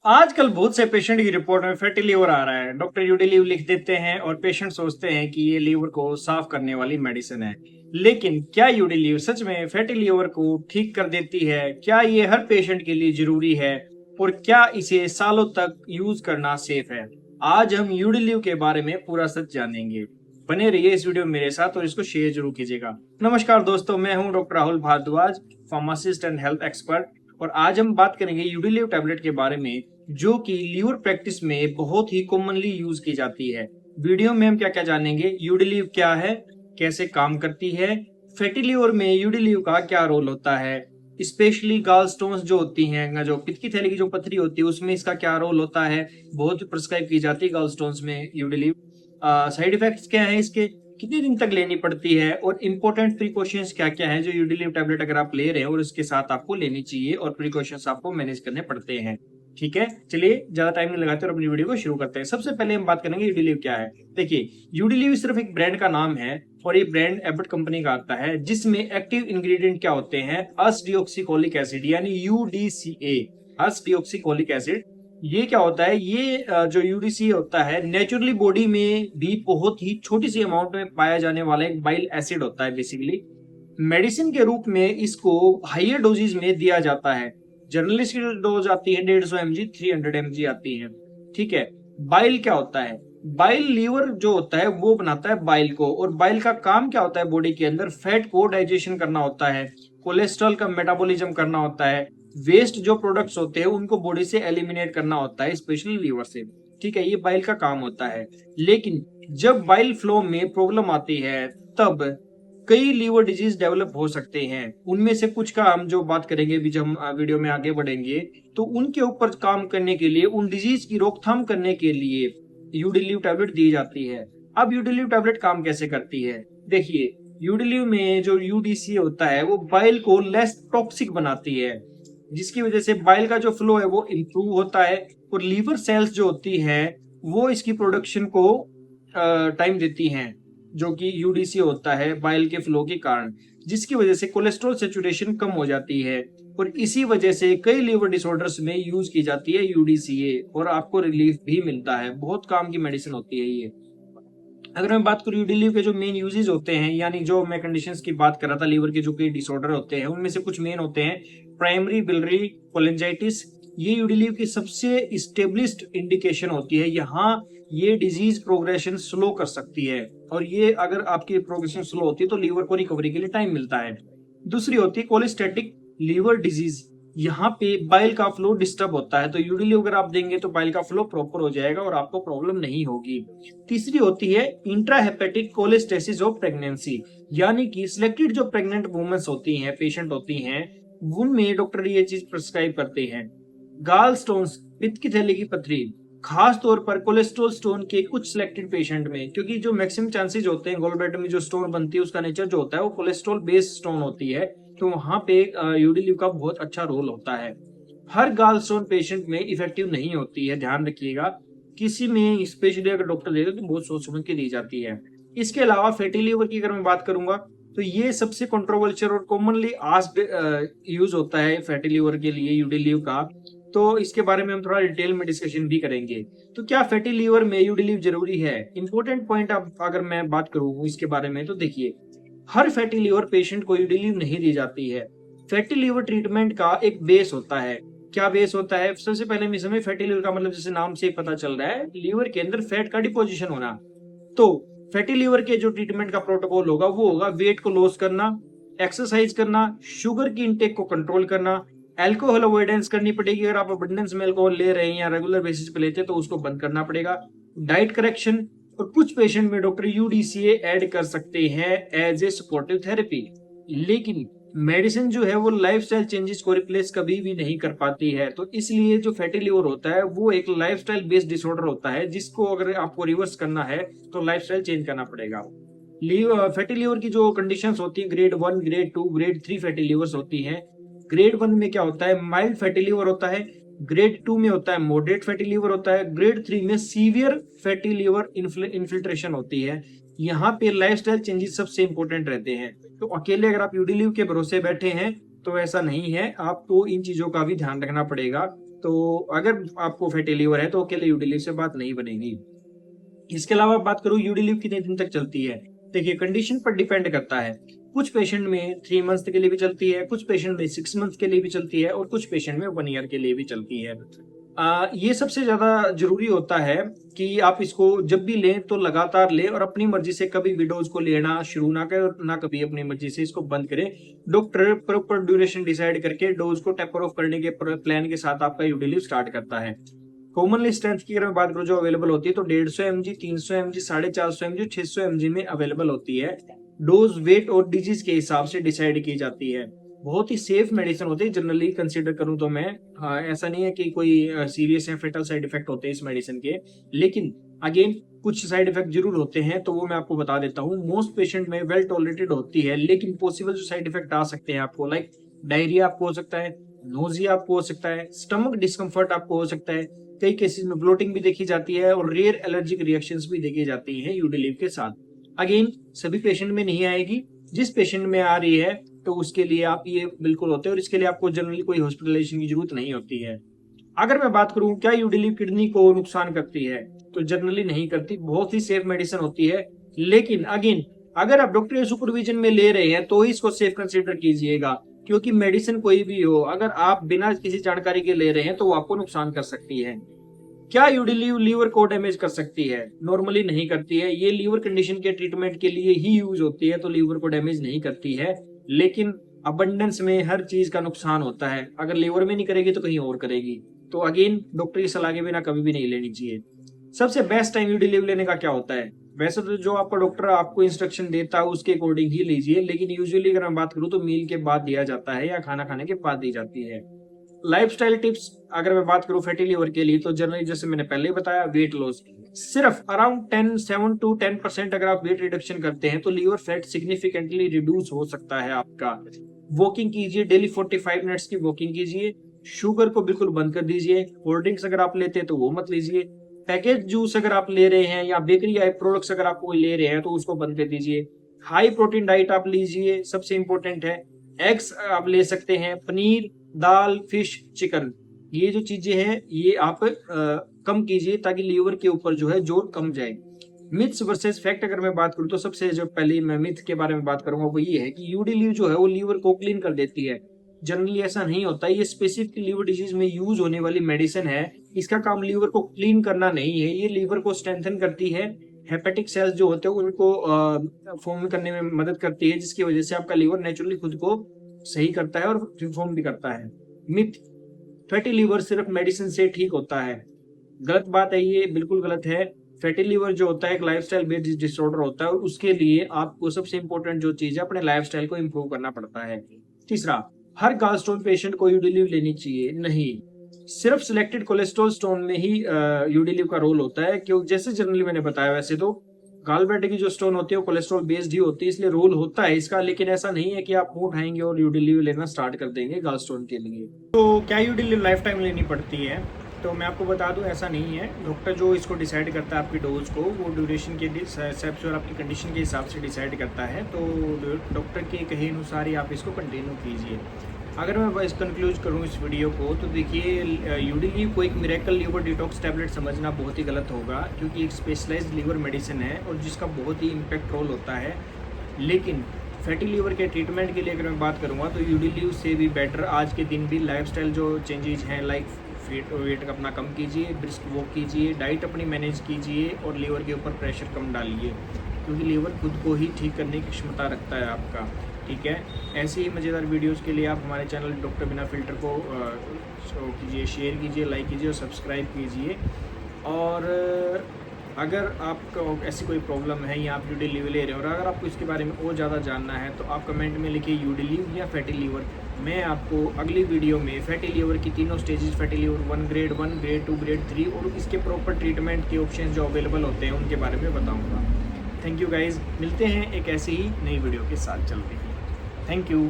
आजकल बहुत से पेशेंट की रिपोर्ट में फैटी लीवर आ रहा है। डॉक्टर यूडी लीव लिख देते हैं और पेशेंट सोचते हैं कि ये लीवर को साफ करने वाली मेडिसिन है। लेकिन क्या यूडी लीव सच में फैटी लीवर को ठीक कर देती है? क्या ये हर पेशेंट के लिए जरूरी है? और क्या इसे सालों तक यूज करना सेफ है? आज हम यूडी लीव के बारे में पूरा सच जानेंगे। बने रहिए इस वीडियो में मेरे साथ और इसको शेयर जरूर कीजिएगा। नमस्कार दोस्तों, मैं हूं doctor Rahul Bhardwaj, pharmacist and health expert. और आज हम बात करेंगे यूडी लीव टैबलेट के बारे में, जो कि लीवर प्रैक्टिस में बहुत ही कॉमनली यूज की जाती है। वीडियो में हम क्या क्या जानेंगे, यूडी लीव क्या है, कैसे काम करती है, फैटी लीवर में यूडी लीव का क्या रोल होता है, स्पेशली गाल स्टोन्स जो होती हैं, जो पित्त की थैली की जो पथरी होती है उसमें इसका क्या रोल होता है। बहुत प्रिस्क्राइब की जाती है गाल स्टोन्स में यूडी लीव। साइड इफेक्ट्स क्या है इसके, कितने दिन तक लेनी पड़ती है, और इंपॉर्टेंट प्रिकॉशंस क्या क्या है जो यूडी लीव टैबलेट अगर आप ले रहे हैं और उसके साथ आपको लेनी चाहिए, और प्रिकॉशंस आपको मैनेज करने पड़ते हैं। ठीक है, चलिए ज्यादा टाइम नहीं लगाते और अपनी वीडियो को शुरू करते हैं। सबसे पहले हम बात करेंगे यूडीलीव क्या है। देखिए, यूडीलीव सिर्फ एक ब्रांड का नाम है और ये ब्रांड एबट कंपनी का आता है, जिसमें एक्टिव इंग्रेडिएंट क्या होते हैं, अस डिऑक्सीकोलिक एसिड यानी यूडीसीए, अस डिऑक्सीकोलिक एसिड। ये क्या होता है, ये जो यूडीसी होता है नेचुरली बॉडी में भी बहुत ही छोटी सी अमाउंट में पाया जाने वाला एक बाइल एसिड होता है। बेसिकली मेडिसिन के रूप में इसको हाइयर डोजेज में दिया जाता है। जनरली इसकी डोज आती है 150 mg, 300 mg आती है। ठीक है, बाइल क्या होता है? बाइल लीवर जो होता है वो बनाता है बाइल को, और बाइल का काम क्या होता है, बॉडी के अंदर फैट को डाइजेशन करना होता है, कोलेस्ट्रॉल का मेटाबॉलिज्म करना होता है, वेस्ट जो प्रोडक्ट्स होते हैं उनको बॉडी से एलिमिनेट करना होता है, स्पेशली लीवर से। ठीक है, ये बाइल का काम होता है। लेकिन जब बाइल फ्लो में प्रॉब्लम आती है तब कई लीवर डिजीज डेवलप हो सकते हैं। उनमें से कुछ का हम जो बात करेंगे भी, जब हम वीडियो में आगे बढ़ेंगे तो उनके ऊपर काम करने के लिए, उन डिजीज की रोकथाम करने के लिए यूडिलीव टैबलेट दी जाती है। अब यूडिलीव टैबलेट काम कैसे करती है? देखिए, यूडिलीव में जो यूडीसी होता है वो बाइल को लेस टॉक्सिक बनाती है, जिसकी वजह से बाइल का जो फ्लो है वो इंप्रूव होता है, और लीवर सेल्स जो होती है वो इसकी प्रोडक्शन को टाइम देती हैं, जो कि यूडीसी होता है बाइल के फ्लो के कारण, जिसकी वजह से कोलेस्ट्रॉल सेचुरेशन कम हो जाती है। और इसी वजह से कई लीवर डिसऑर्डर्स में यूज की जाती है यूडीसीए, और आपको रिलीफ भी मिलता है। बहुत काम की मेडिसिन होती है ये। अगर मैं बात करूं यूडिलीव के जो मेन यूजेज होते हैं, यानी जो मैं कंडीशंस की बात कर रहा था, लीवर के जो कई डिसऑर्डर होते हैं उनमें से कुछ मेन होते हैं। प्राइमरी बिलियरी कोलेंजाइटिस, ये यूडिलीव की सबसे स्टेब्लिश्ड इंडिकेशन होती है। यहाँ ये डिजीज प्रोग्रेशन स्लो कर सकती है, और ये अगर आपकी प्रोग्रेशन स्लो होती है तो लीवर को रिकवरी के लिए टाइम मिलता है। दूसरी होती है कोलिस्टेटिक लीवर डिजीज, यहाँ पे बाइल का फ्लो डिस्टर्ब होता है, तो यूडिलीव अगर आप देंगे तो बाइल का फ्लो प्रॉपर हो जाएगा और आपको प्रॉब्लम नहीं होगी। तीसरी होती है इंट्राहेपेटिक कोलेस्टेसिस ऑफ प्रेगनेंसी, यानी कि सिलेक्टेड जो प्रेग्नेंट वुमेन्स होती हैं, पेशेंट होती हैं, उनमें डॉक्टर ये चीज प्रिस्क्राइब करते हैं। गाल स्टोन्स, पित्त की थैली की पथरी, खास तौर पर कोलेस्ट्रॉल स्टोन के कुछ सिलेक्टेड पेशेंट में, क्योंकि जो मैक्सिमम चांसेस होते हैं गॉल ब्लैडर में जो स्टोन बनती है उसका नेचर जो होता है वो कोलेस्ट्रॉल बेस्ड स्टोन होती है, तो वहां पे यूडिलीव का बहुत अच्छा रोल होता है। हर गाल स्टोन पेशेंट में इफेक्टिव नहीं होती है, ध्यान रखिएगा। किसी में स्पेशली अगर डॉक्टर देते तो बहुत सोच समझ के दी जाती है। इसके अलावा फैटी लीवर की अगर मैं बात करूंगा तो ये सबसे कंट्रोवर्शियल और कॉमनली आस्क्ड यूज होता है फैटी लीवर के लिए यूडिलीव का। तो इसके बारे में हम थोड़ा डिटेल में डिस्कशन भी करेंगे। तो क्या फैटी लीवर में यूडिलीव जरूरी है? इंपॉर्टेंट पॉइंट अब अगर मैं बात करूं इसके बारे में तो देखिए, हर फैटी लीवर पेशेंट को यूडिलीव नहीं दी जाती है। फैटी लीवर ट्रीटमेंट का एक बेस होता है। क्या बेस होता है? सबसे पहले मैं समय, फैटी लीवर का मतलब जैसे नाम से पता चल रहा है, लीवर के अंदर फैट का डिपोजिशन होना। तो फैटी लीवर के जो ट्रीटमेंट का प्रोटोकॉल होगा वो होगा वेट को लॉस करना, एक्सरसाइज करना, शुगर की इंटेक को कंट्रोल करना, एल्कोहल अवॉइडेंस करनी पड़ेगी। अगर आप अबंडेंस में अल्कोहल ले रहे हैं या रेगुलर बेसिस पे लेते हैं तो उसको बंद करना पड़ेगा, डाइट करेक्शन, और कुछ पेशेंट में डॉक्टर यूडीसीए ऐड कर सकते हैं एज ए सपोर्टिव थेरेपी। लेकिन मेडिसिन जो है वो लाइफस्टाइल चेंजेस को रिप्लेस कभी भी नहीं कर पाती है, तो इसलिए जो फैटी लीवर होता है वो एक लाइफस्टाइल बेस्ड डिसऑर्डर होता है, जिसको अगर आपको रिवर्स करना है तो लाइफस्टाइल चेंज करना पड़ेगा। फैटी लीवर की जो कंडीशंस होती है, grade 1, grade 2, grade 3 fatty levers होती हैं। ग्रेड 1 में क्या होता है, माइल्ड फैटी लीवर होता है। ग्रेड 2 में होता है मॉडरेट फैटी लीवर होता है। ग्रेड 3 में सीवियर फैटी लीवर इन्फिल्ट्रेशन होती है। यहाँ पे लाइफस्टाइल चेंजेस सबसे इंपॉर्टेंट रहते हैं। तो अकेले अगर आप यूडिलीव के भरोसे बैठे हैं तो ऐसा नहीं है, आपको इन चीजों का भी ध्यान रखना पड़ेगा। तो अगर आपको फैटी लीवर है तो अकेले यूडी लीव से बात नहीं बनेगी। इसके अलावा बात करूं यूडी लीव कितने दिन तक चलती है, देखिए कंडीशन पर डिपेंड करता है। कुछ पेशेंट में 3 मंथ्स के लिए भी चलती है, कुछ पेशेंट में 6 मंथ्स के लिए भी चलती है और कुछ पेशेंट में 1 ईयर के लिए भी चलती है। ये सबसे ज्यादा जरूरी होता है कि आप इसको जब भी लें तो लगातार लें और अपनी मर्जी से कभी भी डोज को लेना शुरू ना करें और ना कभी अपनी मर्जी से इसको बंद करें। डॉक्टर प्रॉपर ड्यूरेशन डिसाइड करके डोज को टेपर ऑफ करने के प्लान के साथ आपका यूडी लीव स्टार्ट करता है। कॉमनली स्ट्रेंथ की अगर मैं बात करूं जो अवेलेबल होती है तो 150 mg, 300 mg, 450 mg, 600 mg में अवेलेबल होती है। डोज वेट और डिजीज के हिसाब से डिसाइड की जाती है। बहुत ही सेफ मेडिसिन होती है जनरली कंसीडर करूं तो मैं। ऐसा नहीं है कि कोई सीरियस या फेटल साइड इफेक्ट होते हैं इस मेडिसिन के, लेकिन अगेन कुछ साइड इफेक्ट जरूर होते हैं तो वो मैं आपको बता देता हूँ। मोस्ट पेशेंट में वेल टॉलरेटेड होती है, लेकिन पॉसिबल जो साइड इफेक्ट आ सकते हैं आपको, लाइक डायरिया आपको हो सकता है, नोजिया आपको हो सकता है, स्टमक डिस्कम्फर्ट आपको हो सकता है, कई केसेस में ब्लोटिंग भी देखी जाती है और रेयर एलर्जिक रिएक्शंस भी देखी जाती हैं यूडी लीव के साथ। अगेन सभी पेशेंट में नहीं आएगी, जिस पेशेंट में आ रही है तो उसके लिए आप ये बिल्कुल होते हैं और इसके लिए आपको जनरली कोई हॉस्पिटलाइजेशन की जरूरत नहीं होती है। अगर मैं बात करूं क्या यूडी लीव किडनी को नुकसान करती है, तो जनरली नहीं करती, बहुत ही सेफ मेडिसिन होती है। लेकिन अगेन अगर आप डॉक्टर के सुपरविजन में ले रहे हैं तो ही इसको सेफ कंसीडर कीजिएगा, क्योंकि मेडिसिन कोई भी हो अगर आप बिना किसी जानकारी के ले रहे हैं तो वो आपको नुकसान कर सकती है। क्या यूडी लीव लीवर को डैमेज कर सकती है? नॉर्मली नहीं करती है। ये लीवर कंडीशन के ट्रीटमेंट के लिए ही यूज होती है तो लीवर को डैमेज नहीं करती है। लेकिन अबंडेंस में हर चीज का नुकसान होता है, अगर लीवर में नहीं करेगी तो कहीं और करेगी। तो अगेन डॉक्टर की सलाह के बिना कभी भी नहीं लेनी चाहिए। सबसे बेस्ट टाइम यूडी लीव लेने का क्या होता है? वैसे तो जो आपका डॉक्टर आपको इंस्ट्रक्शन देता है उसके अकॉर्डिंग ही लीजिए, लेकिन यूजुअली अगर मैं बात करूं तो मील के बाद दिया जाता है या खाना खाने के बाद दी जाती है। लाइफस्टाइल टिप्स अगर मैं बात करूं फैटी लीवर के लिए तो जनरली जैसे मैंने पहले ही बताया, वेट लॉस सिर्फ अराउंड 7 to 10% अगर आप वेट रिडक्शन करते हैं तो लीवर फैट सिग्निफिकेंटली रिड्यूस हो सकता है आपका। वॉकिंग कीजिए, डेली 45 मिनट्स की वॉकिंग कीजिए। शुगर को बिल्कुल बंद कर दीजिए। कोल्ड ड्रिंक्स अगर आप लेते हैं तो वो मत लीजिए। पैकेज जूस अगर आप ले रहे हैं या बेकरी प्रोडक्ट्स अगर आप कोई ले रहे हैं तो उसको बंद कर दीजिए। हाई प्रोटीन डाइट आप लीजिए, सबसे इंपॉर्टेंट है। एग्स आप ले सकते हैं, पनीर, दाल, फिश, चिकन, ये जो चीजें हैं ये आप कम कीजिए ताकि लीवर के ऊपर जो है जोर कम जाए। मिथ्स वर्सेस फैक्ट अगर मैं बात करूं तो सबसे जो पहले मैं मिथ के बारे में बात करूंगा वो ये है कि यूडी लीव जो है वो लीवर को क्लीन कर देती है। जनरली ऐसा नहीं होता। ये स्पेसिफिक लीवर डिजीज में यूज होने वाली मेडिसिन है। इसका काम लीवर को क्लीन करना नहीं है, ये लीवर को स्ट्रेंथन करती है। हेपेटिक सेल्स जो होते हैं उनको फॉर्म करने में मदद करती है, जिसकी वजह से आपका लीवर नेचुरली खुद को सही करता है और रिफॉर्म भी करता है। मिथ, फैटी लीवर सिर्फ मेडिसिन से ठीक होता है, गलत बात है, ये बिल्कुल गलत है। फैटी लीवर जो होता है एक लाइफस्टाइल बेस्ड डिसऑर्डर होता है और उसके लिए आपको सबसे इंपॉर्टेंट जो चीज है अपने लाइफस्टाइल को इंप्रूव करना पड़ता है। तीसरा, हर गॉलस्टोन पेशेंट को यूडी लीव लेनी चाहिए नहीं, सिर्फ सिलेक्टेड कोलेस्ट्रॉल स्टोन में ही यूडी लीव का रोल होता है। क्योंकि जैसे जनरली मैंने बताया वैसे तो गॉलब्लैडर की जो स्टोन होती है वो कोलेस्ट्रॉल बेस्ड ही होती है, इसलिए रोल होता है इसका। लेकिन ऐसा नहीं है कि आप मुंह उठाएंगे और यूडी लीव लेना स्टार्ट कर देंगे गॉलस्टोन के लिए। तो क्या यूडी लीव लाइफ टाइम लेनी पड़ती है? तो मैं आपको बता दूं ऐसा नहीं है। डॉक्टर जो इसको डिसाइड करता है आपकी डोज को वो ड्यूरेशन के हिसाब से और आपकी कंडीशन के हिसाब से डिसाइड करता है। तो डॉक्टर के कहे अनुसार ही आप इसको कंटिन्यू कीजिए। अगर मैं बस कंक्लूज करूं इस वीडियो को तो देखिए यूडी लीव को एक मिरेकल लीवर डिटॉक्स टैबलेट समझना बहुत ही गलत होगा, क्योंकि एक स्पेशलाइज्ड लीवर मेडिसिन है और जिसका बहुत ही इम्पैक्ट रोल होता है। लेकिन फैटी लीवर के ट्रीटमेंट के लिए अगर मैं बात करूंगा तो यूडी लीव से भी बेटर आज के दिन भी लाइफस्टाइल जो चेंजेस हैं, लाइक वेट अपना कम कीजिए, ब्रिस्क वॉक कीजिए, डाइट अपनी मैनेज कीजिए और लीवर के ऊपर प्रेशर कम डालिए, क्योंकि लीवर खुद को ही ठीक करने की क्षमता रखता है आपका। ठीक है, ऐसे ही मज़ेदार वीडियोस के लिए आप हमारे चैनल डॉक्टर बिना फ़िल्टर को कीजिए, शेयर कीजिए, लाइक कीजिए और सब्सक्राइब कीजिए। और अगर आपको ऐसी कोई प्रॉब्लम है या आप यूडी लीव ले रहे हो और अगर आपको इसके बारे में और ज़्यादा जानना है तो आप कमेंट में लिखिए यूडी लीव या फैटी लीवर। मैं आपको अगली वीडियो में फैटी लीवर की तीनों stages, fatty liver 1 grade 1, grade 2, grade 3 और इसके प्रॉपर ट्रीटमेंट के ऑप्शन जो अवेलेबल होते हैं उनके बारे में बताऊँगा। थैंक यू गाइज़, मिलते हैं एक ऐसी ही नई वीडियो के साथ जल्दी। Thank you.